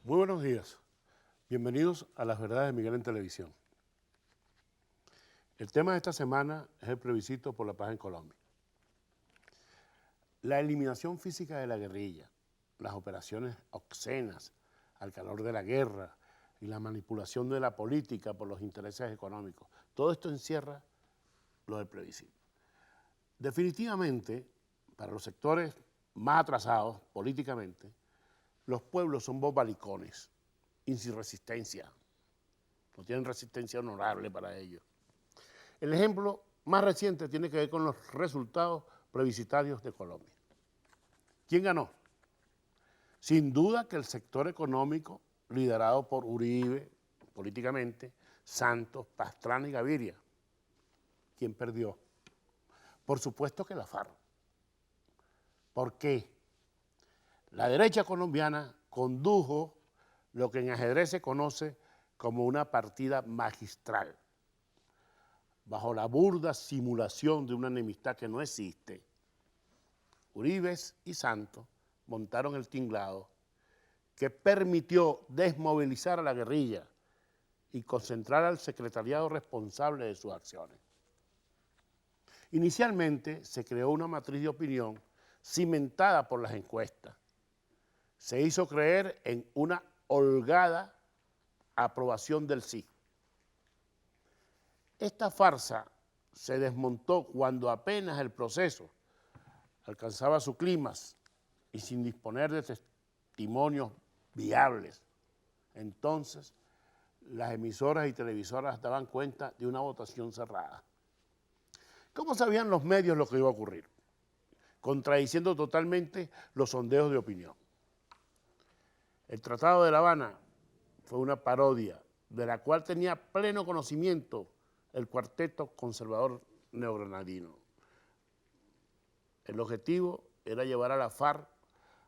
Muy buenos días. Bienvenidos a Las Verdades de Miguel en Televisión. El tema de esta semana es el plebiscito por la paz en Colombia. La eliminación física de la guerrilla, las operaciones obscenas al calor de la guerra y la manipulación de la política por los intereses económicos, todo esto encierra lo del plebiscito. Definitivamente, para los sectores más atrasados políticamente, los pueblos son bobalicones y sin resistencia, no tienen resistencia honorable para ello. El ejemplo más reciente tiene que ver con los resultados plebiscitarios de Colombia. ¿Quién ganó? Sin duda que el sector económico liderado por Uribe, políticamente, Santos, Pastrana y Gaviria. ¿Quién perdió? Por supuesto que la FARC. ¿Por qué? La derecha colombiana condujo lo que en ajedrez se conoce como una partida magistral, bajo la burda simulación de una enemistad que no existe. Uribe y Santos montaron el tinglado que permitió desmovilizar a la guerrilla y concentrar al secretariado responsable de sus acciones. Inicialmente se creó una matriz de opinión cimentada por las encuestas. Se hizo creer en una holgada aprobación del sí. Esta farsa se desmontó cuando apenas el proceso alcanzaba su clímax y sin disponer de testimonios viables. Entonces, las emisoras y televisoras daban cuenta de una votación cerrada. ¿Cómo sabían los medios lo que iba a ocurrir? Contradiciendo totalmente los sondeos de opinión. El Tratado de La Habana fue una parodia de la cual tenía pleno conocimiento el cuarteto conservador neogranadino. El objetivo era llevar a la FARC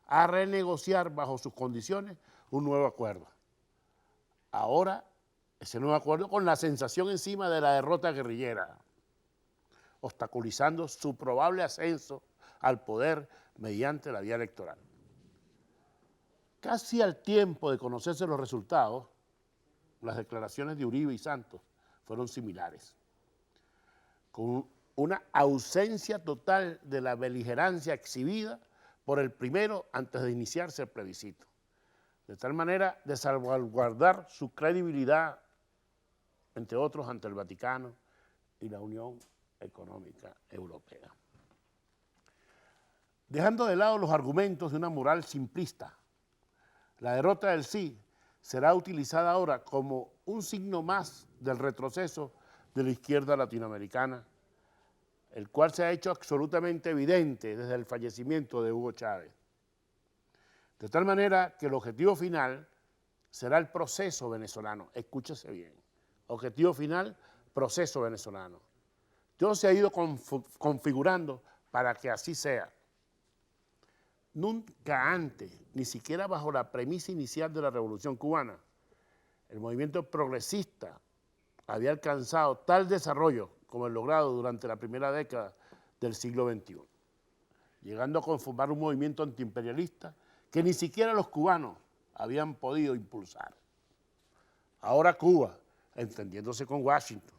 a renegociar bajo sus condiciones un nuevo acuerdo. Ahora, ese nuevo acuerdo con la sensación encima de la derrota guerrillera, obstaculizando su probable ascenso al poder mediante la vía electoral. Casi al tiempo de conocerse los resultados, las declaraciones de Uribe y Santos fueron similares, con una ausencia total de la beligerancia exhibida por el primero antes de iniciarse el plebiscito, de tal manera de salvaguardar su credibilidad, entre otros, ante el Vaticano y la Unión Económica Europea. Dejando de lado los argumentos de una moral simplista, la derrota del sí será utilizada ahora como un signo más del retroceso de la izquierda latinoamericana, el cual se ha hecho absolutamente evidente desde el fallecimiento de Hugo Chávez. De tal manera que el objetivo final será el proceso venezolano. Escúchese bien. Objetivo final, proceso venezolano. Todo se ha ido configurando para que así sea. Nunca antes, ni siquiera bajo la premisa inicial de la Revolución Cubana, el movimiento progresista había alcanzado tal desarrollo como el logrado durante la primera década del siglo XXI, llegando a conformar un movimiento antiimperialista que ni siquiera los cubanos habían podido impulsar. Ahora Cuba, entendiéndose con Washington,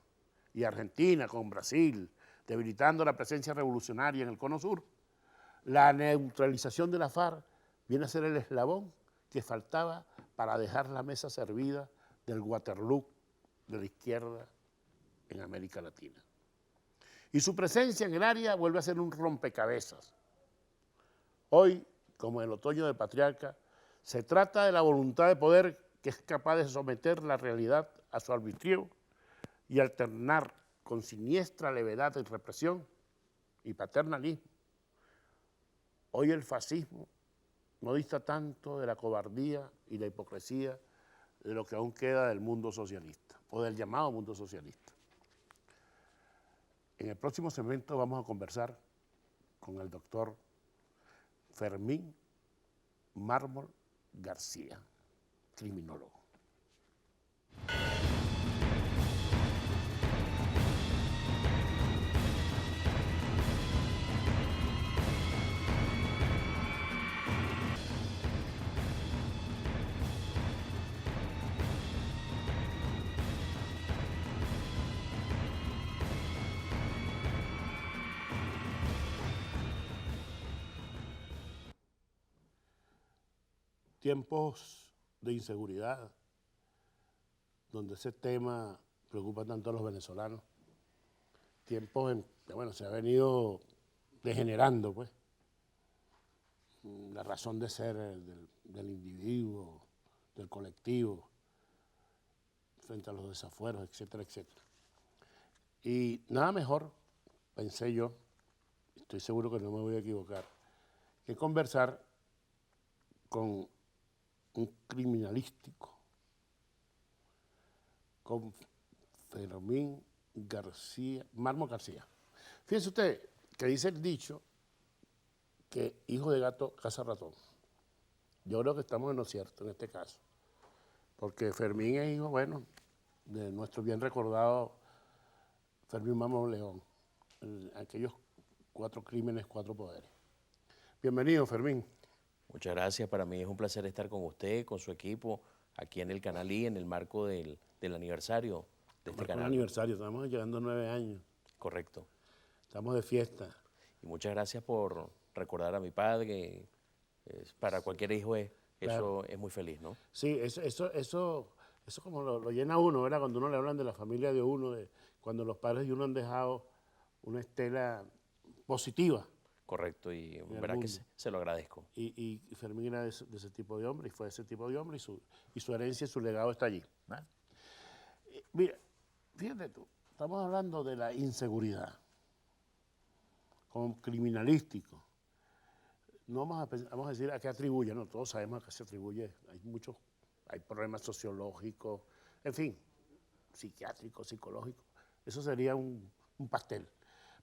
y Argentina con Brasil, debilitando la presencia revolucionaria en el Cono Sur, la neutralización de la FARC viene a ser el eslabón que faltaba para dejar la mesa servida del Waterloo de la izquierda en América Latina. Y su presencia en el área vuelve a ser un rompecabezas. Hoy, como en el otoño del patriarca, se trata de la voluntad de poder que es capaz de someter la realidad a su arbitrio y alternar con siniestra levedad y represión y paternalismo. Hoy el fascismo no dista tanto de la cobardía y la hipocresía de lo que aún queda del mundo socialista, o del llamado mundo socialista. En el próximo segmento vamos a conversar con el doctor Fermín Mármol García, criminólogo. tiempos de inseguridad, donde ese tema preocupa tanto a los venezolanos, tiempos en que, bueno, se ha venido degenerando, pues, la razón de ser del individuo, del colectivo, frente a los desafueros, etcétera, etcétera. Y nada mejor, pensé yo, estoy seguro que no me voy a equivocar, que conversar con un criminalístico, con Fermín García, Mármol García. Fíjense usted que dice el dicho que hijo de gato caza ratón. Yo creo que estamos en lo cierto en este caso, porque Fermín es hijo, bueno, de nuestro bien recordado Fermín Mármol León, aquellos 4 crímenes, 4 poderes. Bienvenido, Fermín. Muchas gracias, para mí es un placer estar con usted, con su equipo, aquí en el Canal I, en el marco del aniversario de este Marcó el canal. aniversario, estamos llegando a 9 años, Correcto. estamos de fiesta. Y muchas gracias por recordar a mi padre. Para cualquier hijo Claro. eso es muy feliz, ¿no? Sí, eso como lo llena uno, ¿verdad? Cuando uno le hablan de la familia de uno, cuando los padres de uno han dejado una estela positiva Correcto, y en el verdad que mundo. se lo agradezco. Y Fermín era de ese tipo de hombre, y fue ese tipo de hombre, y su herencia y su legado está allí, ¿verdad? Mira, fíjate tú, estamos hablando de la inseguridad, como criminalístico. No vamos a decir a qué atribuye, no, todos sabemos a qué se atribuye, hay problemas sociológicos, en fin, psiquiátricos, psicológicos, eso sería un pastel.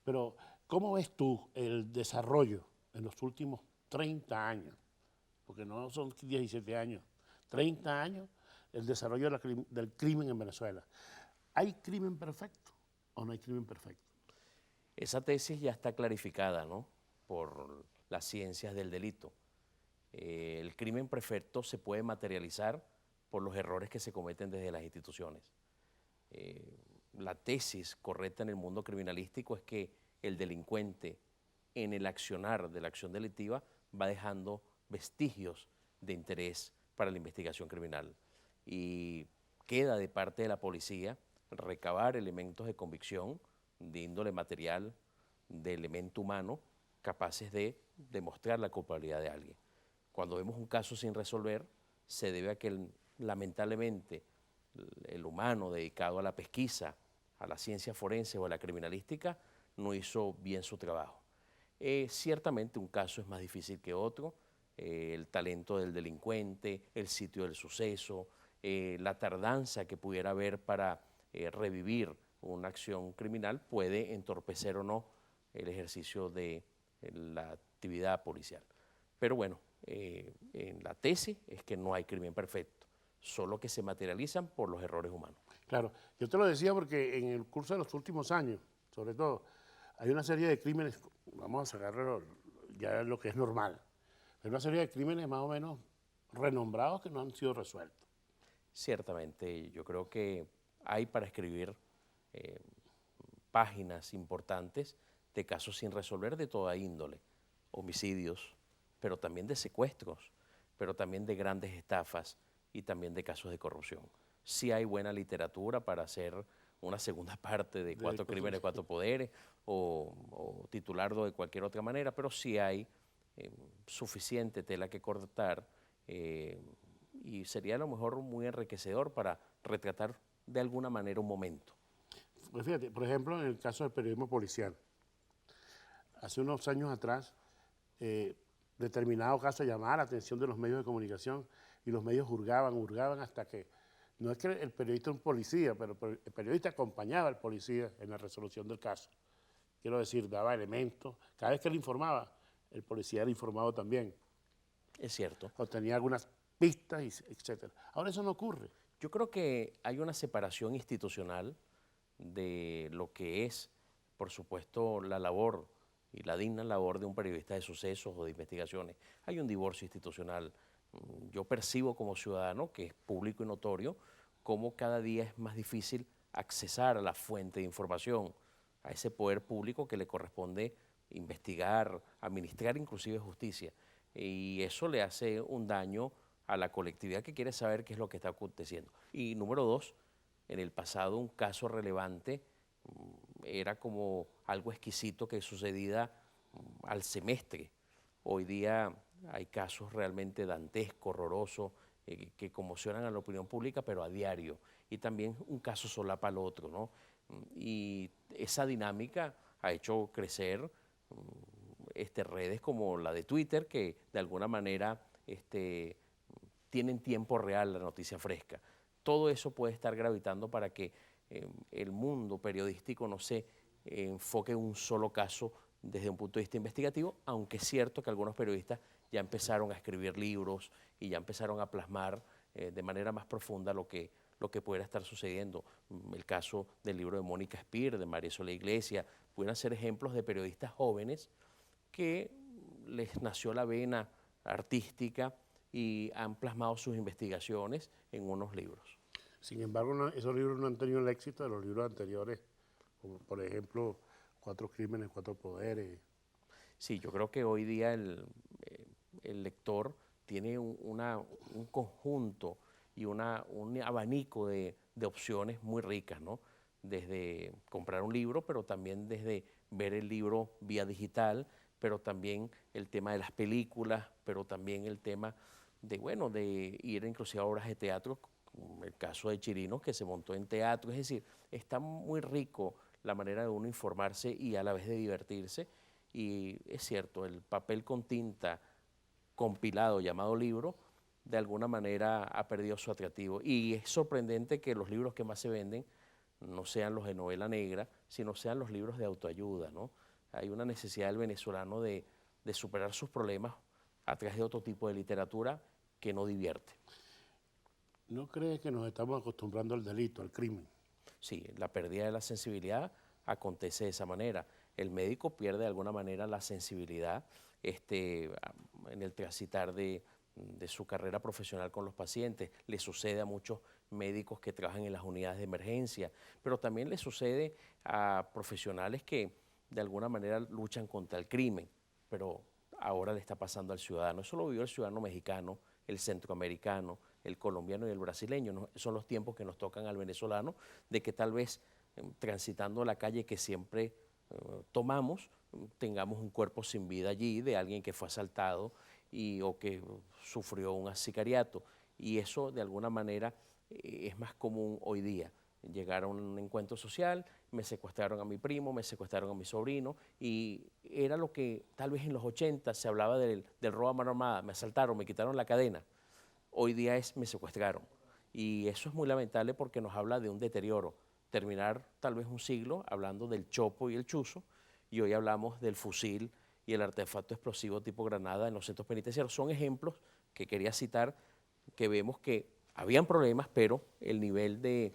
Pero, ¿cómo ves tú el desarrollo en los últimos 30 años? Porque no son 17 años, 30 años, el desarrollo del crimen en Venezuela. ¿Hay crimen perfecto o no hay crimen perfecto? Esa tesis ya está clarificada, ¿no?, por las ciencias del delito. El crimen perfecto se puede materializar por los errores que se cometen desde las instituciones. La tesis correcta en el mundo criminalístico es que el delincuente, en el accionar de la acción delictiva, va dejando vestigios de interés para la investigación criminal. Y queda de parte de la policía recabar elementos de convicción, de índole material, de elemento humano, capaces de demostrar la culpabilidad de alguien. Cuando vemos un caso sin resolver, se debe a que lamentablemente el humano dedicado a la pesquisa, a la ciencia forense o a la criminalística, no hizo bien su trabajo. Ciertamente un caso es más difícil que otro, el talento del delincuente, el sitio del suceso, la tardanza que pudiera haber para revivir una acción criminal puede entorpecer o no el ejercicio de la actividad policial. Pero bueno, en la tesis es que no hay crimen perfecto, solo que se materializan por los errores humanos. Claro, yo te lo decía porque en el curso de los últimos años, sobre todo, hay una serie de crímenes, vamos a sacarlo ya lo que es normal, hay una serie de crímenes más o menos renombrados que no han sido resueltos. Ciertamente, yo creo que hay para escribir eh, páginas importantes de casos sin resolver de toda índole, homicidios, pero también de secuestros, pero también de grandes estafas y también de casos de corrupción. Sí hay buena literatura para hacer una segunda parte de 4 crímenes, 4 poderes o titularlo de cualquier otra manera, pero sí hay suficiente tela que cortar y sería a lo mejor muy enriquecedor para retratar de alguna manera un momento. Pues fíjate, por ejemplo, en el caso del periodismo policial, hace unos años atrás, determinado caso llamaba la atención de los medios de comunicación y los medios hurgaban hasta que, no es que el periodista es un policía, pero el periodista acompañaba al policía en la resolución del caso. Quiero decir, daba elementos, cada vez que le informaba, el policía era informado también. Es cierto. Obtenía algunas pistas, etc. Ahora eso no ocurre. Yo creo que hay una separación institucional de lo que es, por supuesto, la labor y la digna labor de un periodista de sucesos o de investigaciones. Hay un divorcio institucional. Yo percibo como ciudadano, que es público y notorio, cómo cada día es más difícil accesar a la fuente de información, a ese poder público que le corresponde investigar, administrar inclusive justicia. Y eso le hace un daño a la colectividad que quiere saber qué es lo que está aconteciendo. Y número dos, en el pasado un caso relevante era como algo exquisito que sucedía al semestre. Hoy día hay casos realmente dantescos, horrorosos, que conmocionan a la opinión pública, pero a diario. Y también un caso solapa al otro, ¿no? Y esa dinámica ha hecho crecer redes como la de Twitter, que de alguna manera tienen tiempo real la noticia fresca. Todo eso puede estar gravitando para que el mundo periodístico no se enfoque en un solo caso desde un punto de vista investigativo, aunque es cierto que algunos periodistas ya empezaron a escribir libros y ya empezaron a plasmar de manera más profunda lo que pudiera estar sucediendo. El caso del libro de Mónica Spear, de María Soledad Iglesias, pudieran ser ejemplos de periodistas jóvenes que les nació la vena artística y han plasmado sus investigaciones en unos libros. Sin embargo, esos libros no han tenido el éxito de los libros anteriores, como por ejemplo, Cuatro Crímenes, Cuatro Poderes. Sí, yo creo que hoy día el lector tiene un conjunto y un abanico de opciones muy ricas, ¿no? Desde comprar un libro, pero también desde ver el libro vía digital, pero también el tema de las películas, pero también el tema de ir inclusive a obras de teatro, como el caso de Chirinos, que se montó en teatro. Es decir, está muy rico la manera de uno informarse y a la vez de divertirse. Y es cierto, el papel con tinta compilado llamado libro, de alguna manera ha perdido su atractivo. Y es sorprendente que los libros que más se venden no sean los de novela negra, sino sean los libros de autoayuda, ¿no? Hay una necesidad del venezolano de superar sus problemas a través de otro tipo de literatura que no divierte. ¿No crees que nos estamos acostumbrando al delito, al crimen? Sí, la pérdida de la sensibilidad acontece de esa manera. El médico pierde de alguna manera la sensibilidad en el transitar de su carrera profesional con los pacientes. Le sucede a muchos médicos que trabajan en las unidades de emergencia, pero también le sucede a profesionales que de alguna manera luchan contra el crimen, pero ahora le está pasando al ciudadano. Eso lo vivió el ciudadano mexicano, el centroamericano, el colombiano y el brasileño. ¿No? Son los tiempos que nos tocan al venezolano, de que tal vez transitando la calle que siempre tomamos, tengamos un cuerpo sin vida allí de alguien que fue asaltado o que sufrió un sicariato. Y eso de alguna manera es más común hoy día. Llegar a un encuentro social, me secuestraron a mi primo, me secuestraron a mi sobrino, y era lo que tal vez en los 80 se hablaba del robo a mano armada: me asaltaron, me quitaron la cadena. Hoy día es me secuestraron. Y eso es muy lamentable porque nos habla de un deterioro. Terminar tal vez un siglo hablando del chopo y el chuzo, y hoy hablamos del fusil y el artefacto explosivo tipo granada en los centros penitenciarios. Son ejemplos que quería citar, que vemos que habían problemas, pero el nivel de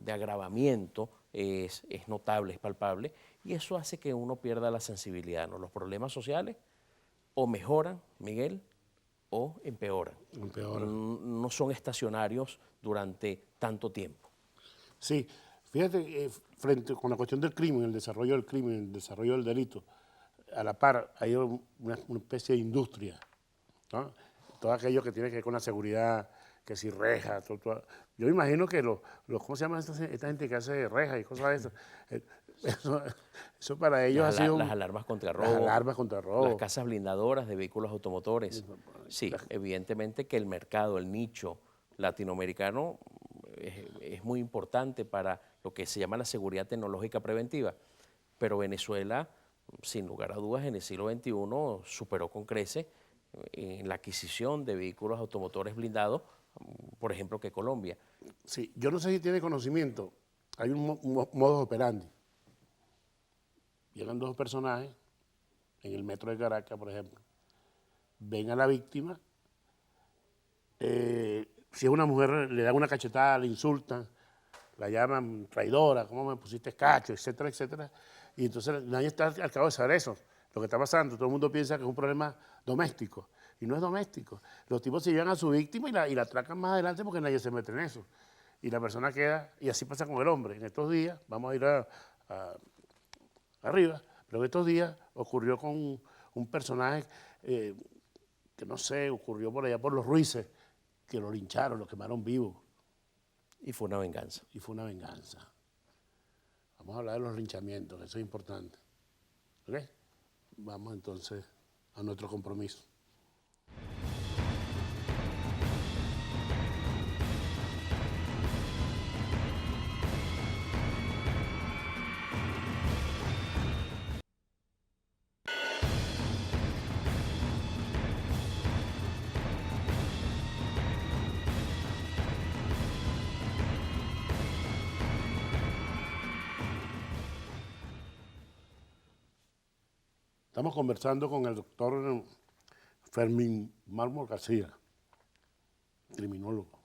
agravamiento es notable, es palpable, y eso hace que uno pierda la sensibilidad, ¿no? Los problemas sociales o mejoran, Miguel, o empeoran. No son estacionarios durante tanto tiempo. Sí, fíjate, frente con la cuestión del crimen, el desarrollo del crimen, el desarrollo del delito, a la par hay una especie de industria, ¿no? Todo aquello que tiene que ver con la seguridad, que si rejas, yo imagino que ¿cómo se llama esta gente que hace rejas y cosas de esas? Eso para ellos ha sido las alarmas contra robo. Las alarmas contra robo. Las casas blindadoras de vehículos automotores. Sí, evidentemente que el mercado, el nicho latinoamericano es muy importante para lo que se llama la seguridad tecnológica preventiva, pero Venezuela, sin lugar a dudas, en el siglo XXI superó con creces en la adquisición de vehículos automotores blindados, por ejemplo, que Colombia. Sí, yo no sé si tiene conocimiento, hay un modus operandi. Llegan dos personajes en el metro de Caracas, por ejemplo, ven a la víctima, si es una mujer le dan una cachetada, le insultan, la llaman traidora, ¿cómo me pusiste cacho?, etcétera, etcétera. Y entonces nadie está al cabo de saber eso, lo que está pasando. Todo el mundo piensa que es un problema doméstico, y no es doméstico. Los tipos se llevan a su víctima y la atracan más adelante porque nadie se mete en eso. Y la persona queda, y así pasa con el hombre. En estos días, vamos a ir arriba, pero en estos días ocurrió con un personaje que que no sé, ocurrió por allá por los Ruices, que lo lincharon, lo quemaron vivo. Y fue una venganza. Y fue una venganza. Vamos a hablar de los linchamientos, eso es importante. ¿Ok? Vamos entonces a nuestro compromiso. Estamos conversando con el doctor Fermín Mármol García, criminólogo.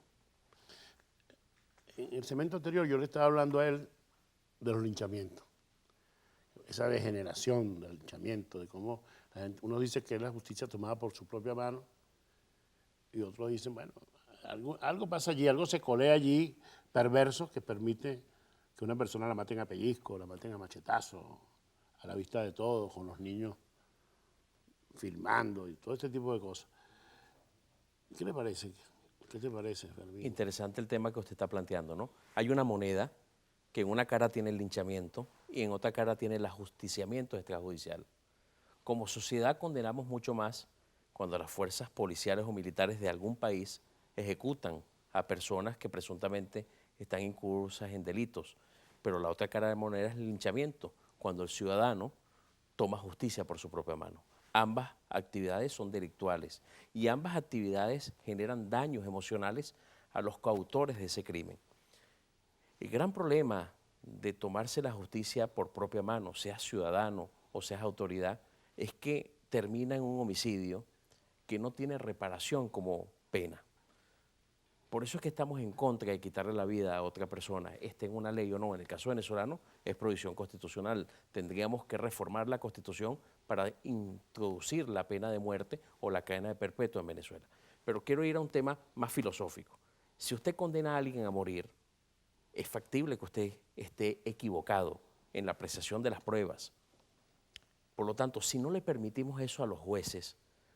En el segmento anterior yo le estaba hablando a él de los linchamientos, esa degeneración del linchamiento, de cómo uno dice que es la justicia tomada por su propia mano y otros dicen, bueno, algo pasa allí, algo se colea allí perverso que permite que una persona la maten a pellizco, la maten a machetazo, a la vista de todos, con los niños filmando y todo este tipo de cosas. ¿Qué le parece? ¿Qué te parece, Fermín? Interesante el tema que usted está planteando, ¿no? Hay una moneda que en una cara tiene el linchamiento y en otra cara tiene el ajusticiamiento extrajudicial. Como sociedad condenamos mucho más cuando las fuerzas policiales o militares de algún país ejecutan a personas que presuntamente están incursas en delitos. Pero la otra cara de moneda es el linchamiento, cuando el ciudadano toma justicia por su propia mano. Ambas actividades son delictuales y ambas actividades generan daños emocionales a los coautores de ese crimen. El gran problema de tomarse la justicia por propia mano, seas ciudadano o seas autoridad, es que termina en un homicidio que no tiene reparación como pena. Por eso es que estamos en contra de quitarle la vida a otra persona, esté en una ley o no. En el caso venezolano es prohibición constitucional. Tendríamos que reformar la Constitución para introducir la pena de muerte o la cadena de perpetua en Venezuela. Pero quiero ir a un tema más filosófico. Si usted condena a alguien a morir, es factible que usted esté equivocado en la apreciación de las pruebas. Por lo tanto, si no le permitimos eso a los jueces,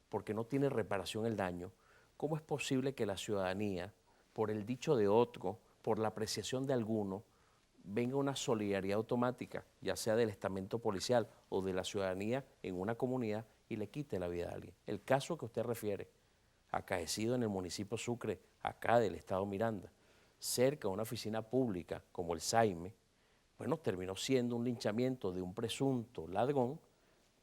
porque no tiene reparación el daño, ¿cómo es posible que la ciudadanía, por el dicho de otro, por la apreciación de alguno, venga una solidaridad automática, ya sea del estamento policial o de la ciudadanía en una comunidad y le quite la vida a alguien? El caso que usted refiere, acaecido en el municipio Sucre, acá del estado Miranda, cerca de una oficina pública como el SAIME, bueno, terminó siendo un linchamiento de un presunto ladrón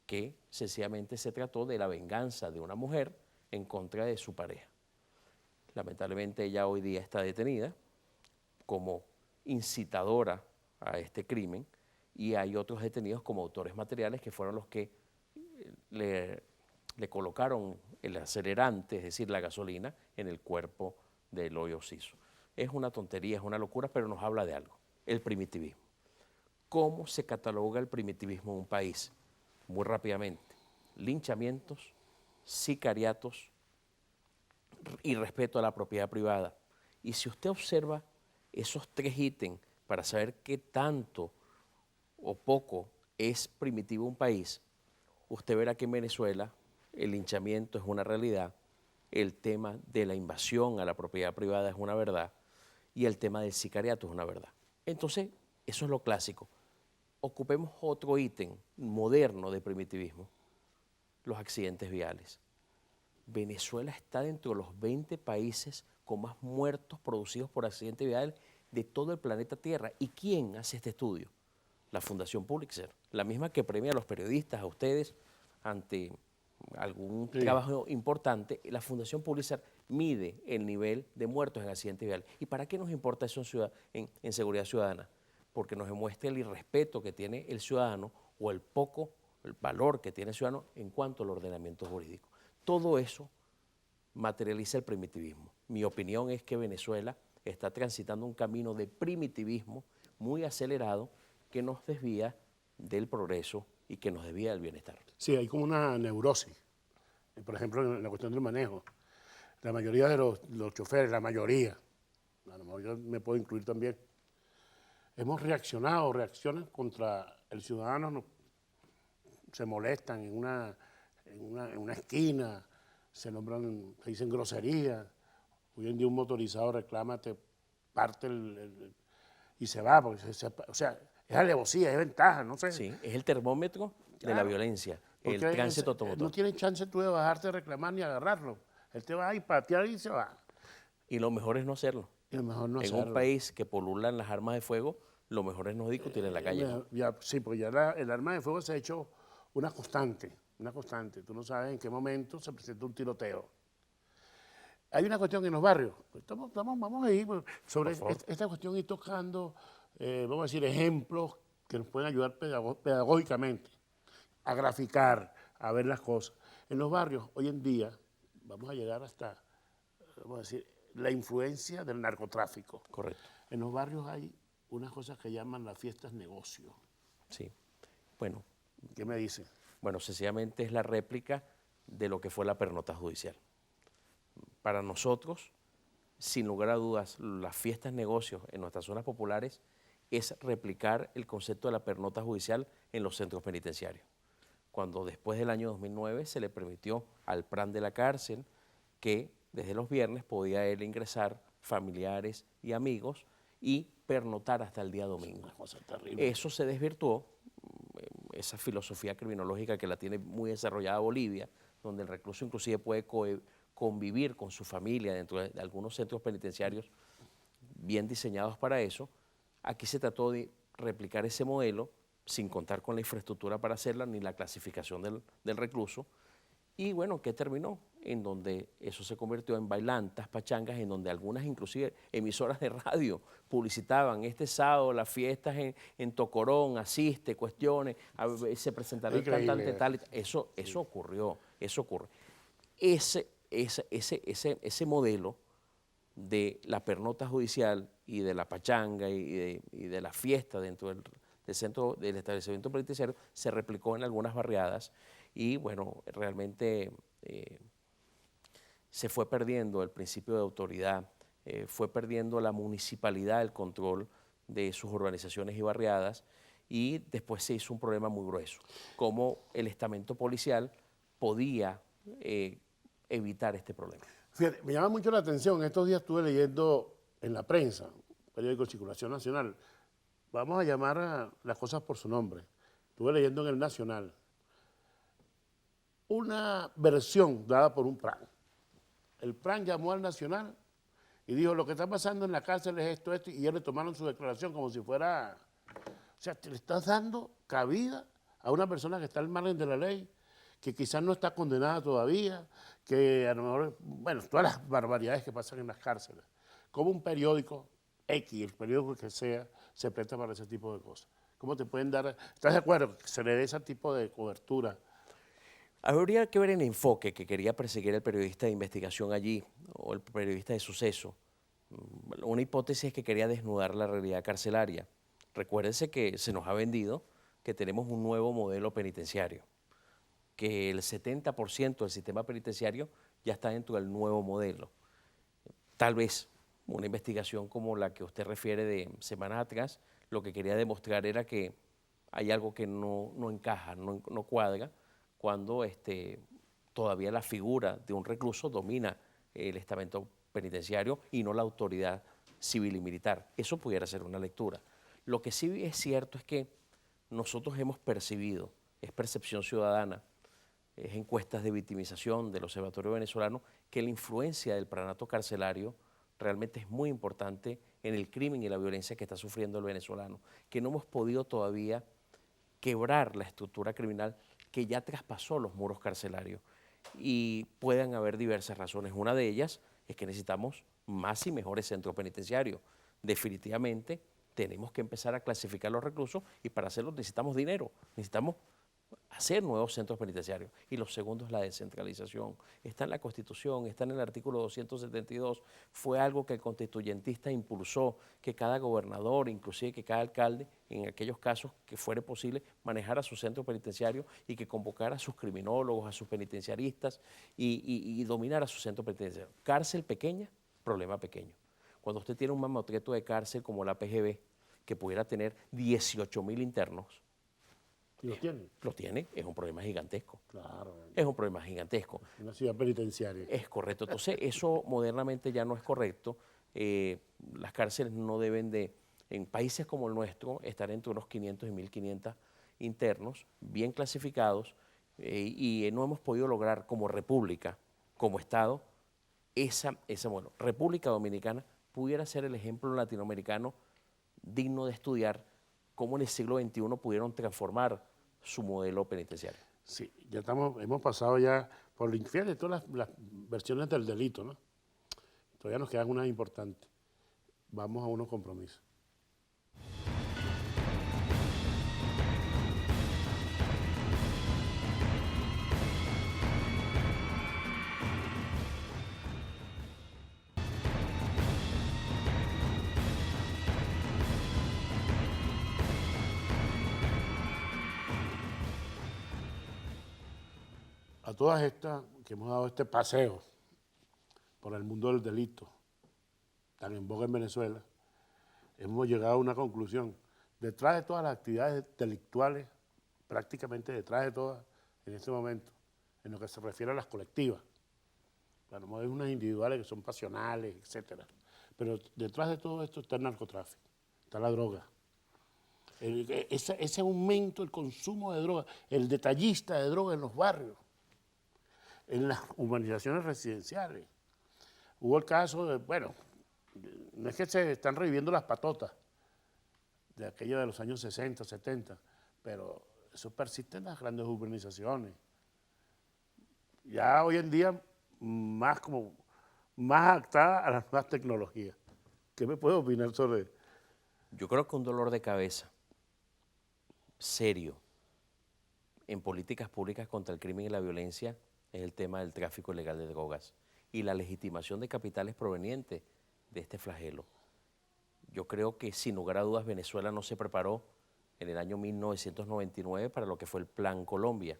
que sencillamente se trató de la venganza de una mujer en contra de su pareja. Lamentablemente ella hoy día está detenida como incitadora a este crimen y hay otros detenidos como autores materiales que fueron los que le colocaron el acelerante, es decir, la gasolina, en el cuerpo del hoyo Ociso. Es una tontería, es una locura, pero nos habla de algo, el primitivismo. ¿Cómo se cataloga el primitivismo en un país? Muy rápidamente, linchamientos, sicariatos, y respeto a la propiedad privada. Y si usted observa esos tres ítems para saber qué tanto o poco es primitivo un país, usted verá que en Venezuela el linchamiento es una realidad, el tema de la invasión a la propiedad privada es una verdad y el tema del sicariato es una verdad. Entonces, eso es lo clásico. Ocupemos otro ítem moderno de primitivismo, los accidentes viales. Venezuela está dentro de los 20 países con más muertos producidos por accidentes viales de todo el planeta Tierra. ¿Y quién hace este estudio? La Fundación Pulitzer, la misma que premia a los periodistas, a ustedes, ante algún trabajo importante. La Fundación Pulitzer mide el nivel de muertos en accidentes viales. ¿Y para qué nos importa eso en seguridad ciudadana? Porque nos demuestra el irrespeto que tiene el ciudadano o el valor que tiene el ciudadano en cuanto al ordenamiento jurídico. Todo eso materializa el primitivismo. Mi opinión es que Venezuela está transitando un camino de primitivismo muy acelerado que nos desvía del progreso y que nos desvía del bienestar. Sí, hay como una neurosis. Por ejemplo, en la cuestión del manejo. La mayoría de los choferes, la mayoría, a lo mejor yo me puedo incluir también, hemos reaccionan contra el ciudadano, se molestan en una esquina, se nombran, se dicen groserías. Hoy en día un motorizado reclama, te parte y se va, porque o sea, es alevosía, es ventaja, no sé. Sí, es el termómetro de la Claro, violencia, el porque tránsito no automotor. tienes chance tú de bajarte a reclamar ni agarrarlo. Él te va a ir patear y se va. Y lo mejor es no hacerlo. Y es mejor no En un hacerlo. país que pululan las armas de fuego, lo mejor es no discutir en la calle, ¿no? Sí, pues ya el arma de fuego se ha hecho una constante, una constante. Tú no sabes en qué momento se presenta un tiroteo. Hay una cuestión en los barrios, pues vamos a ir pues, sobre Por favor. esta cuestión y tocando, vamos a decir, ejemplos que nos pueden ayudar pedagógicamente a graficar, a ver las cosas. En los barrios, hoy en día, vamos a llegar hasta, vamos a decir, la influencia del narcotráfico. Correcto. En los barrios hay unas cosas que llaman las fiestas negocio. Sí. Bueno, ¿Qué me dice? bueno, sencillamente es la réplica de lo que fue la pernota judicial. Para nosotros, sin lugar a dudas, las fiestas negocios en nuestras zonas populares es replicar el concepto de la pernota judicial en los centros penitenciarios. Cuando después del año 2009 se le permitió al PRAN de la cárcel que desde los viernes podía él ingresar familiares y amigos y pernotar hasta el día domingo. Una cosa terrible. Eso se desvirtuó, esa filosofía criminológica que la tiene muy desarrollada Bolivia, donde el recluso inclusive puede convivir con su familia dentro de algunos centros penitenciarios bien diseñados para eso. Aquí se trató de replicar ese modelo sin contar con la infraestructura para hacerla ni la clasificación del recluso. Y bueno, ¿qué terminó? En donde eso se convirtió en bailantas, pachangas, en donde algunas inclusive emisoras de radio publicitaban este sábado las fiestas en Tocorón, asiste, cuestiones, se presentará el cantante Increíble. tal y tal. Eso ocurrió, eso ocurre. Ese modelo de la pernota judicial y de la pachanga y de la fiesta dentro del centro del establecimiento penitenciario se replicó en algunas barriadas y bueno, realmente se fue perdiendo el principio de autoridad, fue perdiendo la municipalidad el control de sus urbanizaciones y barriadas y después se hizo un problema muy grueso, cómo el estamento policial podía evitar este problema. Fíjate, me llama mucho la atención, estos días estuve leyendo en la prensa, periódico de Circulación Nacional, vamos a llamar a las cosas por su nombre, estuve leyendo en el Nacional, una versión dada por un PRAN. El PRAN llamó al Nacional y dijo, lo que está pasando en la cárcel es esto, esto, y ellos le tomaron su declaración como si fuera, o sea, te le estás dando cabida a una persona que está al margen de la ley, que quizás no está condenada todavía, que a lo mejor, bueno, todas las barbaridades que pasan en las cárceles. Como un periódico X, el periódico que sea, se presta para ese tipo de cosas. ¿Cómo te pueden dar? ¿Estás de acuerdo que se le dé ese tipo de cobertura? Habría que ver el enfoque que quería perseguir el periodista de investigación allí o el periodista de suceso. Una hipótesis es que quería desnudar la realidad carcelaria. Recuérdense que se nos ha vendido que tenemos un nuevo modelo penitenciario, que el 70% del sistema penitenciario ya está dentro del nuevo modelo. Tal vez una investigación como la que usted refiere de semanas atrás, lo que quería demostrar era que hay algo que no encaja, no cuadra, cuando todavía la figura de un recluso domina el estamento penitenciario y no la autoridad civil y militar. Eso pudiera ser una lectura. Lo que sí es cierto es que nosotros hemos percibido, es percepción ciudadana, es encuestas de victimización del Observatorio Venezolano, que la influencia del pranato carcelario realmente es muy importante en el crimen y la violencia que está sufriendo el venezolano, que no hemos podido todavía quebrar la estructura criminal que ya traspasó los muros carcelarios. Y pueden haber diversas razones. Una de ellas es que necesitamos más y mejores centros penitenciarios. Definitivamente tenemos que empezar a clasificar los reclusos y para hacerlo necesitamos dinero, necesitamos hacer nuevos centros penitenciarios. Y lo segundo es la descentralización. Está en la Constitución, está en el artículo 272. Fue algo que el constituyentista impulsó, que cada gobernador, inclusive que cada alcalde, en aquellos casos que fuere posible, manejara su centro penitenciario y que convocara a sus criminólogos, a sus penitenciaristas y dominara su centro penitenciario. Cárcel pequeña, problema pequeño. Cuando usted tiene un mamotreto de cárcel como la PGB, que pudiera tener 18.000 internos, ¿Y los tiene? Lo tiene, es un problema gigantesco. Claro, Es un problema gigantesco. una ciudad penitenciaria. Es correcto. Entonces, eso modernamente ya no es correcto. Las cárceles no deben de, en países como el nuestro, estar entre unos 500 y 1.500 internos, bien clasificados, y no hemos podido lograr como república, como Estado, bueno, República Dominicana pudiera ser el ejemplo latinoamericano digno de estudiar cómo en el siglo XXI pudieron transformar su modelo penitenciario. Sí, hemos pasado ya por el infierno de todas las versiones del delito, ¿no? Todavía nos quedan unas importantes. Vamos a unos compromisos. A todas estas que hemos dado este paseo por el mundo del delito, tan en boga en Venezuela, hemos llegado a una conclusión. Detrás de todas las actividades delictuales, prácticamente detrás de todas, en este momento, en lo que se refiere a las colectivas, claro, no hay unas individuales que son pasionales, etcétera, pero detrás de todo esto está el narcotráfico, está la droga. Ese aumento del consumo de droga, el detallista de droga en los barrios, en las urbanizaciones residenciales. Hubo el caso de, bueno, no es que se están reviviendo las patotas de aquello de los años 60, 70, pero eso persiste en las grandes urbanizaciones. Ya hoy en día más adaptada a las nuevas tecnologías. ¿Qué me puede opinar sobre eso? Yo creo que un dolor de cabeza serio en políticas públicas contra el crimen y la violencia es el tema del tráfico ilegal de drogas y la legitimación de capitales provenientes de este flagelo. Yo creo que sin lugar a dudas Venezuela no se preparó en el año 1999 para lo que fue el Plan Colombia.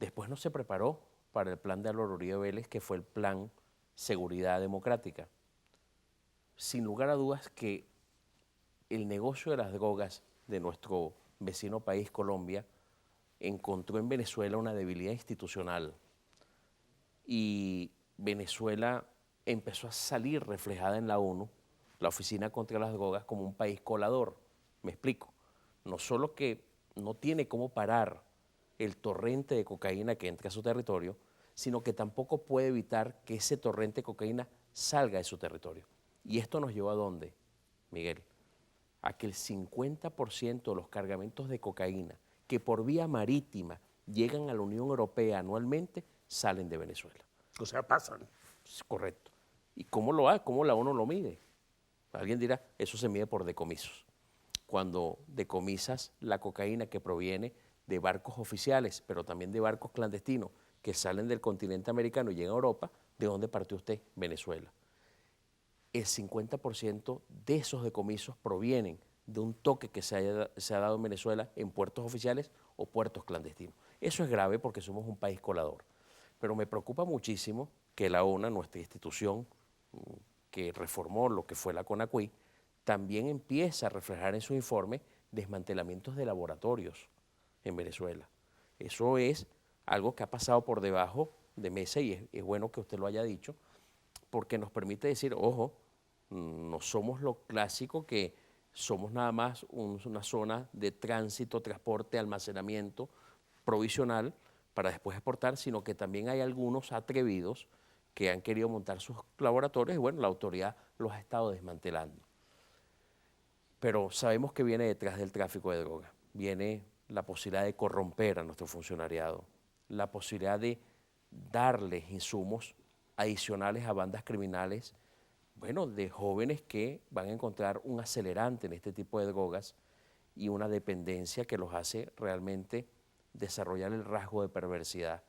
Después no se preparó para el plan de Álvaro Uribe Vélez, que fue el Plan Seguridad Democrática. Sin lugar a dudas que el negocio de las drogas de nuestro vecino país, Colombia, encontró en Venezuela una debilidad institucional y Venezuela empezó a salir reflejada en la ONU, la Oficina contra las Drogas, como un país colador. Me explico. No solo que no tiene cómo parar el torrente de cocaína que entra a su territorio, sino que tampoco puede evitar que ese torrente de cocaína salga de su territorio. ¿Y esto nos llevó a dónde, Miguel? A que el 50% de los cargamentos de cocaína que por vía marítima llegan a la Unión Europea anualmente salen de Venezuela. O sea, pasan. Es correcto. ¿Y cómo lo hace? ¿Cómo la ONU lo mide? Alguien dirá, eso se mide por decomisos. Cuando decomisas la cocaína que proviene de barcos oficiales, pero también de barcos clandestinos que salen del continente americano y llegan a Europa, ¿de dónde partió usted? Venezuela. El 50% de esos decomisos provienen de un toque que se ha dado en Venezuela en puertos oficiales o puertos clandestinos. Eso es grave porque somos un país colador. Pero me preocupa muchísimo que la ONU, nuestra institución que reformó lo que fue la CONACYT, también empieza a reflejar en su informe desmantelamientos de laboratorios en Venezuela. Eso es algo que ha pasado por debajo de mesa y es bueno que usted lo haya dicho, porque nos permite decir, ojo, no somos lo clásico que somos nada más una zona de tránsito, transporte, almacenamiento provisional para después exportar, sino que también hay algunos atrevidos que han querido montar sus laboratorios y bueno, la autoridad los ha estado desmantelando. Pero sabemos que viene detrás del tráfico de drogas, viene la posibilidad de corromper a nuestro funcionariado, la posibilidad de darles insumos adicionales a bandas criminales, bueno, de jóvenes que van a encontrar un acelerante en este tipo de drogas y una dependencia que los hace realmente desarrollar el rasgo de perversidad,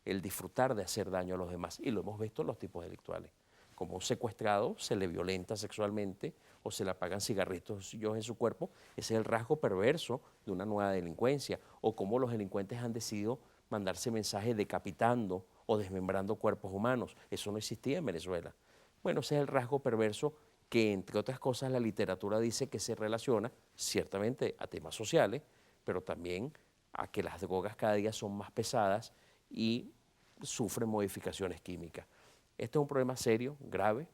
el disfrutar de hacer daño a los demás. Y lo hemos visto en los tipos delictuales. Como un secuestrado se le violenta sexualmente o se le apagan cigarritos en su cuerpo, ese es el rasgo perverso de una nueva delincuencia. O como los delincuentes han decidido mandarse mensajes decapitando o desmembrando cuerpos humanos. Eso no existía en Venezuela. Bueno, ese es el rasgo perverso que, entre otras cosas, la literatura dice que se relaciona ciertamente a temas sociales, pero también a que las drogas cada día son más pesadas y sufren modificaciones químicas. Este es un problema serio, grave,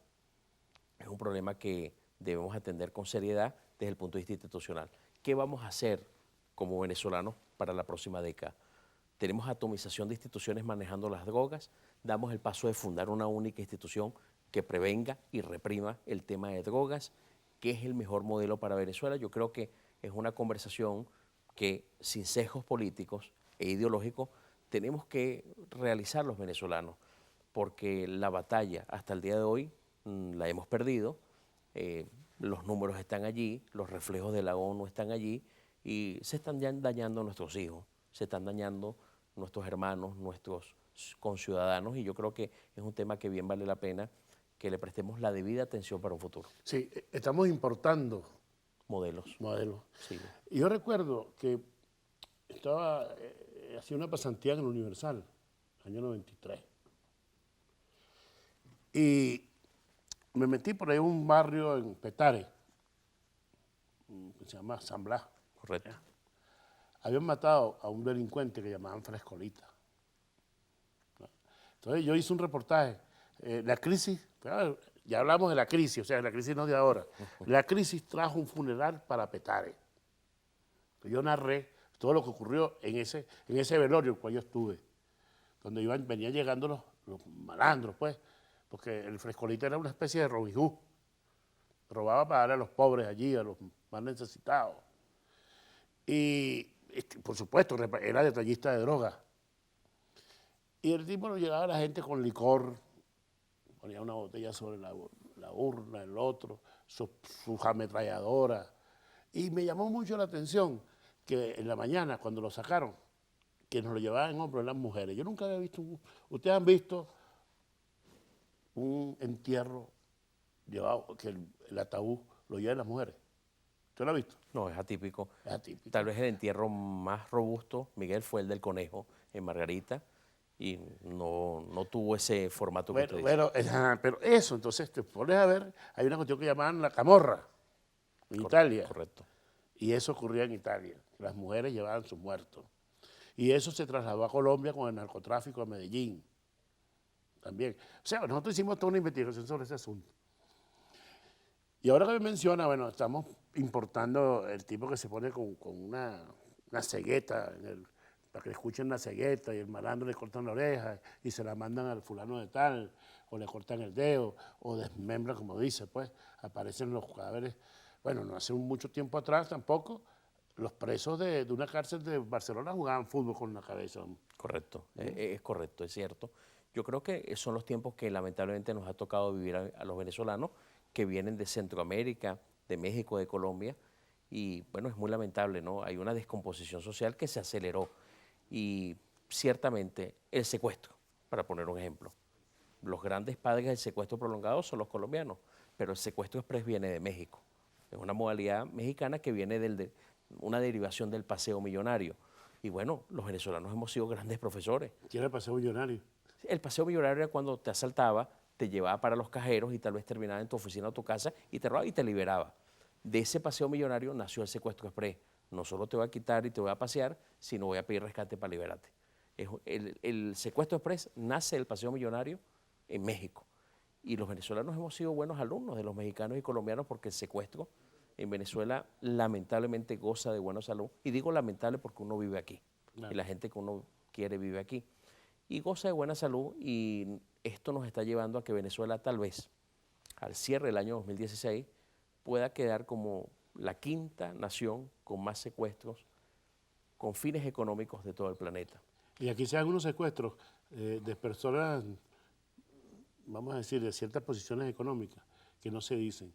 es un problema que debemos atender con seriedad desde el punto de vista institucional. ¿Qué vamos a hacer como venezolanos para la próxima década? Tenemos atomización de instituciones manejando las drogas, damos el paso de fundar una única institución que prevenga y reprima el tema de drogas. ¿Qué es el mejor modelo para Venezuela? Yo creo que es una conversación que sin sesgos políticos e ideológicos tenemos que realizar los venezolanos, porque la batalla hasta el día de hoy la hemos perdido, los números están allí, los reflejos de la ONU están allí y se están dañando nuestros hijos, se están dañando nuestros hermanos, nuestros conciudadanos, y yo creo que es un tema que bien vale la pena que le prestemos la debida atención para un futuro. Sí, estamos importando Modelos. modelos. Sí. Y yo recuerdo que estaba, hacía una pasantía en el Universal, año 93. Y me metí por ahí en un barrio en Petare, que se llama San Blas. Correcto. Habían matado a un delincuente que llamaban Frescolita. Entonces yo hice un reportaje. La crisis, claro, ya hablamos de la crisis, o sea, la crisis no de ahora. La crisis trajo un funeral para Petare. Yo narré todo lo que ocurrió en ese velorio en el cual yo estuve, donde venían llegando los malandros, pues, porque el Frescolita era una especie de Robin Hood. Robaba para darle a los pobres allí, a los más necesitados. Y, por supuesto, era detallista de drogas. Y el tipo nos llegaba a la gente con licor, ponía una botella sobre la urna, el otro, sus ametralladoras. Y me llamó mucho la atención que en la mañana, cuando lo sacaron, que nos lo llevaban en hombros las mujeres. Yo nunca había visto, ustedes han visto un entierro llevado, que el ataúd lo llevan las mujeres. ¿Usted lo ha visto? No, es atípico. Es atípico. Tal vez el entierro más robusto, Miguel, fue el del Conejo en Margarita, y no tuvo ese formato que usted dice. Pero eso, entonces te pones a ver, hay una cuestión que llamaban la camorra en Italia. Correcto. Y eso ocurría en Italia. Las mujeres llevaban sus muertos. Y eso se trasladó a Colombia con el narcotráfico a Medellín. También. O sea, nosotros hicimos toda una investigación sobre ese asunto. Y ahora que me menciona, bueno, estamos importando el tipo que se pone con una cegueta, para que le escuchen la cegueta, y el malandro le cortan la oreja y se la mandan al fulano de tal, o le cortan el dedo, o desmembran, como dice, pues, aparecen los cadáveres. Bueno, no hace mucho tiempo atrás tampoco, los presos de una cárcel de Barcelona jugaban fútbol con la cabeza. Correcto, es correcto, es cierto. Yo creo que son los tiempos que lamentablemente nos ha tocado vivir a los venezolanos que vienen de Centroamérica, de México, de Colombia, y bueno, es muy lamentable, ¿no? Hay una descomposición social que se aceleró, y ciertamente el secuestro, para poner un ejemplo. Los grandes padres del secuestro prolongado son los colombianos, pero el secuestro express viene de México. Es una modalidad mexicana que viene una derivación del paseo millonario. Y bueno, los venezolanos hemos sido grandes profesores. ¿Quién era el paseo millonario? El paseo millonario era cuando te asaltaba, te llevaba para los cajeros y tal vez terminaba en tu oficina o tu casa y te robaba y te liberaba. De ese paseo millonario nació el secuestro express. No solo te voy a quitar y te voy a pasear, sino voy a pedir rescate para liberarte. El secuestro express nace del paseo millonario en México. Y los venezolanos hemos sido buenos alumnos de los mexicanos y colombianos, porque el secuestro en Venezuela lamentablemente goza de buena salud. Y digo lamentable porque uno vive aquí. Claro. Y la gente que uno quiere vive aquí. Y goza de buena salud, y esto nos está llevando a que Venezuela tal vez al cierre del año 2016 pueda quedar como la quinta nación con más secuestros con fines económicos de todo el planeta. Y aquí se dan unos secuestros de personas, vamos a decir, de ciertas posiciones económicas que no se dicen.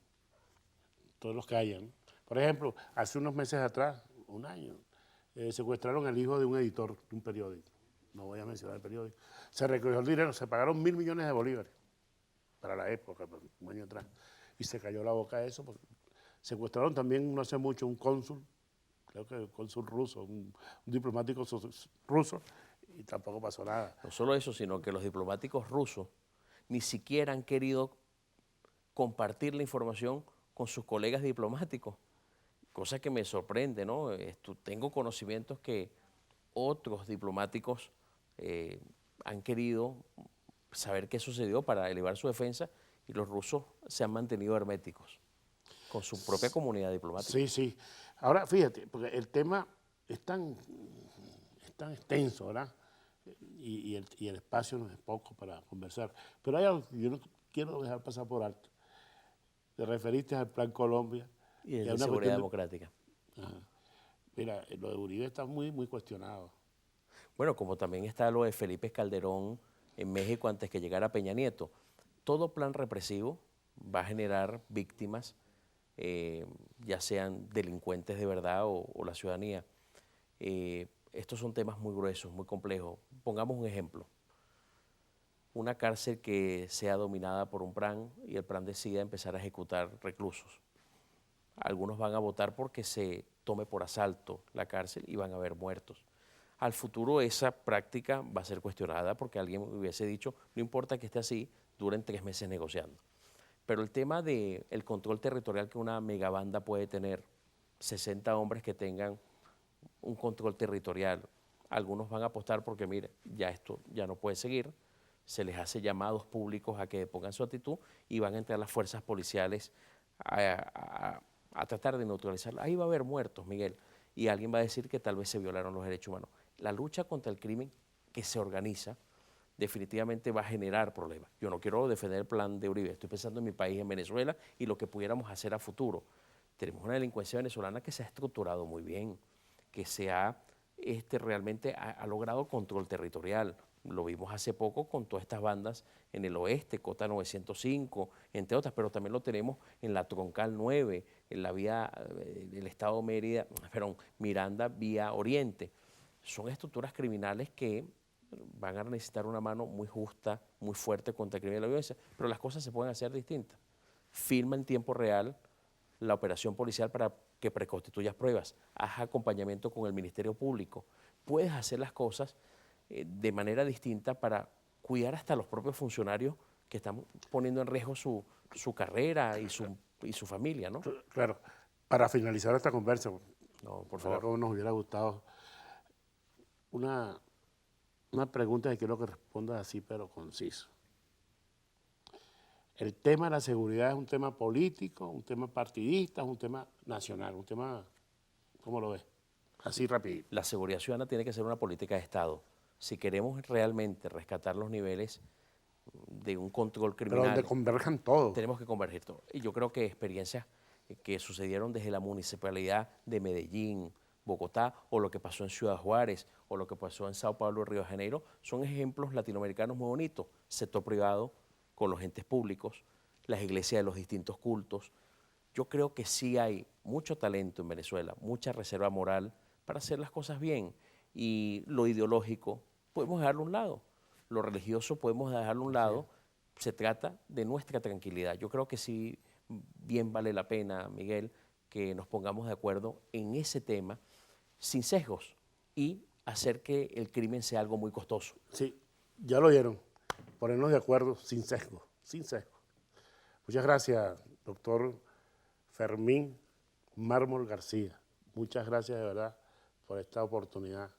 Todos los callan. Por ejemplo, hace unos meses atrás, un año, secuestraron al hijo de un editor de un periódico. No voy a mencionar el periódico. Se recogió el dinero, se pagaron 1.000 millones de bolívares para la época, un año atrás. Y se cayó la boca de eso. Porque secuestraron también no hace mucho un cónsul, creo que el cónsul ruso, un diplomático ruso, y tampoco pasó nada. No solo eso, sino que los diplomáticos rusos ni siquiera han querido compartir la información con sus colegas diplomáticos. cosa que me sorprende, ¿no? Tengo conocimientos que otros diplomáticos han querido saber qué sucedió para elevar su defensa y los rusos se han mantenido herméticos con su propia comunidad diplomática. Sí, sí. Ahora, fíjate, porque el tema es tan extenso, ¿verdad? Y el espacio no es poco para conversar. Pero hay algo que yo no quiero dejar pasar por alto. Te referiste al Plan Colombia. Y es a de una seguridad cuestión democrática. Ajá. Mira, lo de Uribe está muy, muy cuestionado. Bueno, como también está lo de Felipe Calderón en México antes que llegara Peña Nieto. Todo plan represivo va a generar víctimas, ya sean delincuentes de verdad o la ciudadanía. Estos son temas muy gruesos, muy complejos. Pongamos un ejemplo. Una cárcel que sea dominada por un PRAN y el PRAN decida empezar a ejecutar reclusos. Algunos van a votar porque se tome por asalto la cárcel y van a haber muertos. Al futuro esa práctica va a ser cuestionada porque alguien hubiese dicho, no importa que esté así, duren 3 meses negociando. Pero el tema del control territorial que una megabanda puede tener, 60 hombres que tengan un control territorial, algunos van a apostar porque, mire, ya esto ya no puede seguir, se les hace llamados públicos a que pongan su actitud y van a entrar las fuerzas policiales a tratar de neutralizarla. Ahí va a haber muertos, Miguel, y alguien va a decir que tal vez se violaron los derechos humanos. La lucha contra el crimen que se organiza definitivamente va a generar problemas. Yo no quiero defender el plan de Uribe, estoy pensando en mi país, en Venezuela, y lo que pudiéramos hacer a futuro. Tenemos una delincuencia venezolana que se ha estructurado muy bien, que realmente ha logrado control territorial. Lo vimos hace poco con todas estas bandas en el oeste, Cota 905, entre otras, pero también lo tenemos en la Troncal 9, en la vía del estado Mérida, perdón, Miranda, vía Oriente. Son estructuras criminales que van a necesitar una mano muy justa, muy fuerte contra el crimen y la violencia, pero las cosas se pueden hacer distintas. Filma en tiempo real la operación policial para que preconstituyas pruebas, haz acompañamiento con el Ministerio Público, puedes hacer las cosas de manera distinta para cuidar hasta los propios funcionarios que están poniendo en riesgo su carrera y su familia, ¿no? Claro, para finalizar esta conversa, No, por favor. como nos hubiera gustado, una pregunta que quiero que respondas así, pero conciso. El tema de la seguridad es un tema político, un tema partidista, es un tema nacional, un tema, ¿cómo lo ves? Así rapidito. La seguridad ciudadana tiene que ser una política de Estado. Si queremos realmente rescatar los niveles de un control Pero criminal, donde converjan todos. tenemos que converger todo. Y yo creo que experiencias que sucedieron desde la municipalidad de Medellín, Bogotá, o lo que pasó en Ciudad Juárez, o lo que pasó en Sao Paulo, Río de Janeiro, son ejemplos latinoamericanos muy bonitos. Sector privado con los entes públicos, las iglesias de los distintos cultos. Yo creo que sí hay mucho talento en Venezuela, mucha reserva moral para hacer las cosas bien. Y lo ideológico podemos dejarlo a un lado, lo religioso podemos dejarlo a un lado. Se trata de nuestra tranquilidad. Yo creo que sí, bien vale la pena, Miguel, que nos pongamos de acuerdo en ese tema sin sesgos y hacer que el crimen sea algo muy costoso. Sí, ya lo oyeron. Ponernos de acuerdo sin sesgo, sin sesgo. Muchas gracias, doctor Fermín Mármol García. Muchas gracias de verdad por esta oportunidad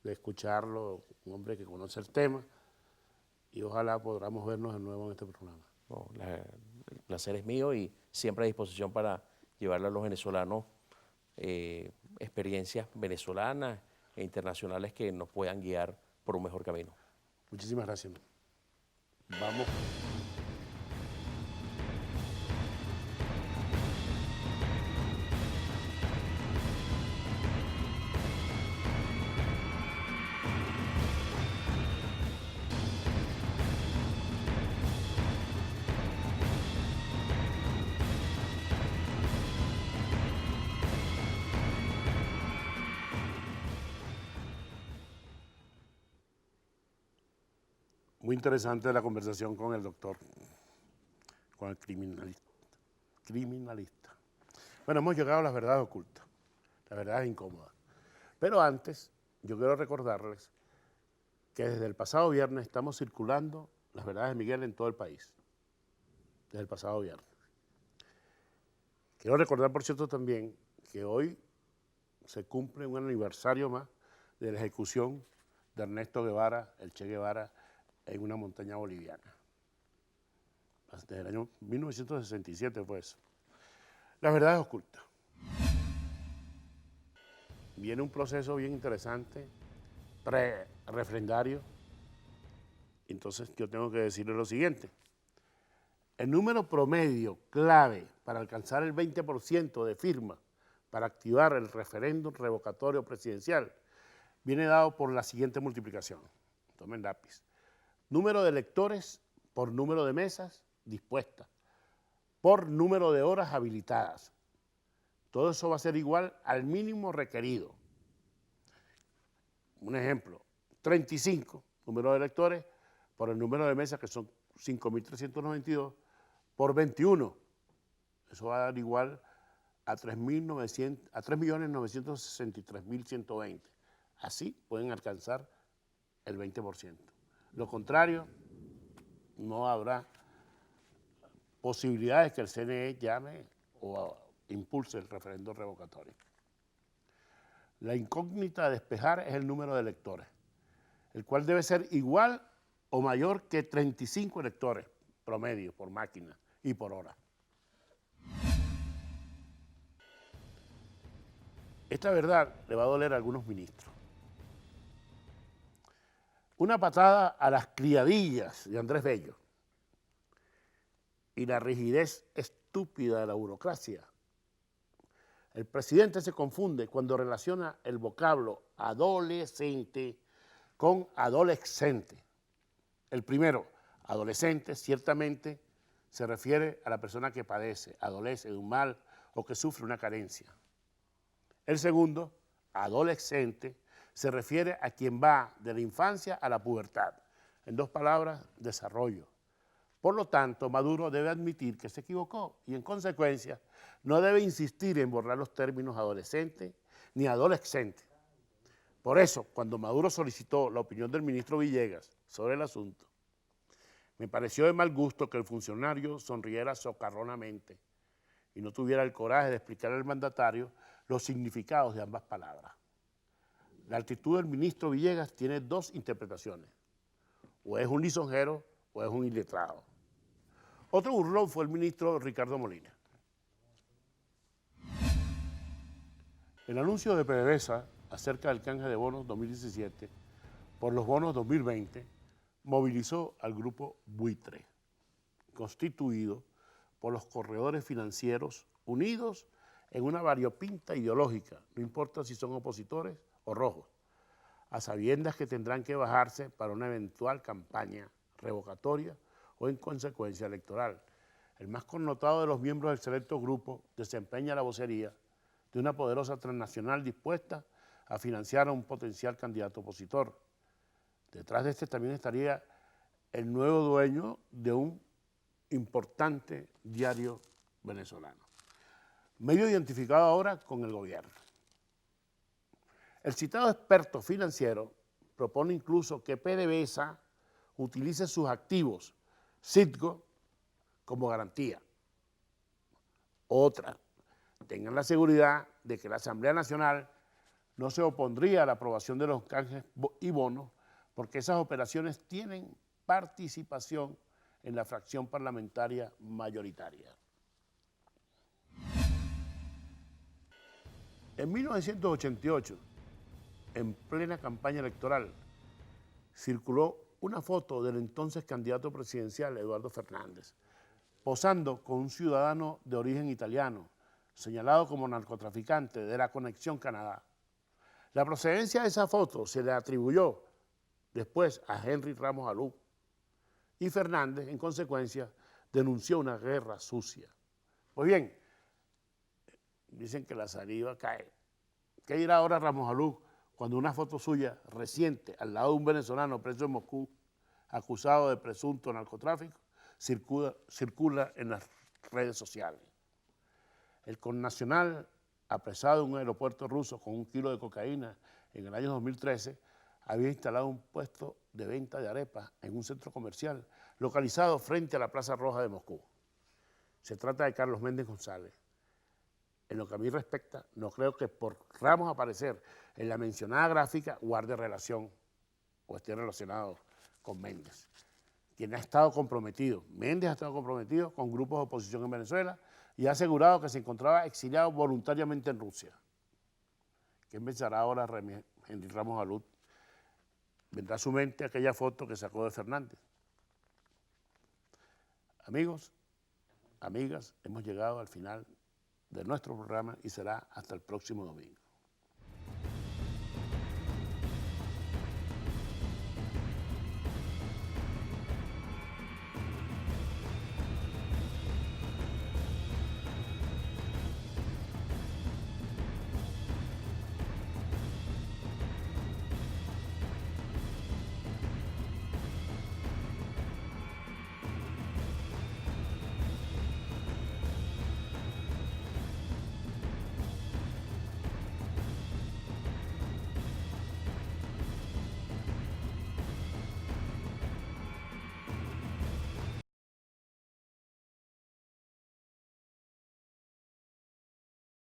de escucharlo, un hombre que conoce el tema, y ojalá podamos vernos de nuevo en este programa. No, el placer es mío y siempre a disposición para llevarle a los venezolanos experiencias venezolanas e internacionales que nos puedan guiar por un mejor camino. Muchísimas gracias. Vamos. Muy interesante la conversación con el doctor, con el criminalista. Bueno, hemos llegado a las verdades ocultas, las verdades incómodas. Pero antes, yo quiero recordarles que desde el pasado viernes estamos circulando las verdades de Miguel en todo el país. Desde el pasado viernes. Quiero recordar, por cierto, también que hoy se cumple un aniversario más de la ejecución de Ernesto Guevara, el Che Guevara, en una montaña boliviana. Desde el año 1967 fue eso. La verdad es oculta. Viene un proceso bien interesante, pre-refrendario. Entonces yo tengo que decirle lo siguiente. El número promedio clave para alcanzar el 20% de firmas para activar el referéndum revocatorio presidencial viene dado por la siguiente multiplicación. Tomen lápiz. Número de electores por número de mesas dispuestas, por número de horas habilitadas. Todo eso va a ser igual al mínimo requerido. Un ejemplo, 35 número de electores por el número de mesas, que son 5.392, por 21. Eso va a dar igual a 3.963.120. Así pueden alcanzar el 20%. Lo contrario, no habrá posibilidades que el CNE llame o impulse el referéndum revocatorio. La incógnita a despejar es el número de electores, el cual debe ser igual o mayor que 35 electores promedio por máquina y por hora. Esta verdad le va a doler a algunos ministros. Una patada a las criadillas de Andrés Bello y la rigidez estúpida de la burocracia. El presidente se confunde cuando relaciona el vocablo adolescente con adolescente. El primero, adolescente, ciertamente se refiere a la persona que padece, adolece de un mal o que sufre una carencia. El segundo, adolescente, se refiere a quien va de la infancia a la pubertad. En dos palabras, desarrollo. Por lo tanto, Maduro debe admitir que se equivocó y, en consecuencia, no debe insistir en borrar los términos adolescente ni adolescente. Por eso, cuando Maduro solicitó la opinión del ministro Villegas sobre el asunto, me pareció de mal gusto que el funcionario sonriera socarronamente y no tuviera el coraje de explicar al mandatario los significados de ambas palabras. La actitud del ministro Villegas tiene dos interpretaciones: o es un lisonjero o es un iletrado. Otro burlón fue el ministro Ricardo Molina. El anuncio de PDVSA acerca del canje de bonos 2017 por los bonos 2020 movilizó al grupo Buitre, constituido por los corredores financieros unidos en una variopinta ideológica, no importa si son opositores o rojos, a sabiendas que tendrán que bajarse para una eventual campaña revocatoria o en consecuencia electoral. El más connotado de los miembros del selecto grupo desempeña la vocería de una poderosa transnacional dispuesta a financiar a un potencial candidato opositor. Detrás de este también estaría el nuevo dueño de un importante diario venezolano, medio identificado ahora con el gobierno. El citado experto financiero propone incluso que PDVSA utilice sus activos Citgo como garantía. Otra, tengan la seguridad de que la Asamblea Nacional no se opondría a la aprobación de los canjes y bonos porque esas operaciones tienen participación en la fracción parlamentaria mayoritaria. En 1988, en plena campaña electoral, circuló una foto del entonces candidato presidencial, Eduardo Fernández, posando con un ciudadano de origen italiano, señalado como narcotraficante de la Conexión Canadá. La procedencia de esa foto se le atribuyó después a Henry Ramos Alú, y Fernández, en consecuencia, denunció una guerra sucia. Pues bien, dicen que la saliva cae. ¿Qué dirá ahora Ramos Alú cuando una foto suya reciente al lado de un venezolano preso en Moscú, acusado de presunto narcotráfico, circula en las redes sociales? El connacional, apresado en un aeropuerto ruso con 1 kilo de cocaína en el año 2013, había instalado un puesto de venta de arepas en un centro comercial localizado frente a la Plaza Roja de Moscú. Se trata de Carlos Méndez González, en lo que a mí respecta, no creo que por Ramos aparecer en la mencionada gráfica guarde relación o esté relacionado con Méndez, quien ha estado comprometido. Méndez ha estado comprometido con grupos de oposición en Venezuela y ha asegurado que se encontraba exiliado voluntariamente en Rusia. ¿Quién pensará ahora Henry Ramos Alud? Vendrá a su mente aquella foto que sacó de Fernández. Amigos, amigas, hemos llegado al final de nuestro programa y será hasta el próximo domingo.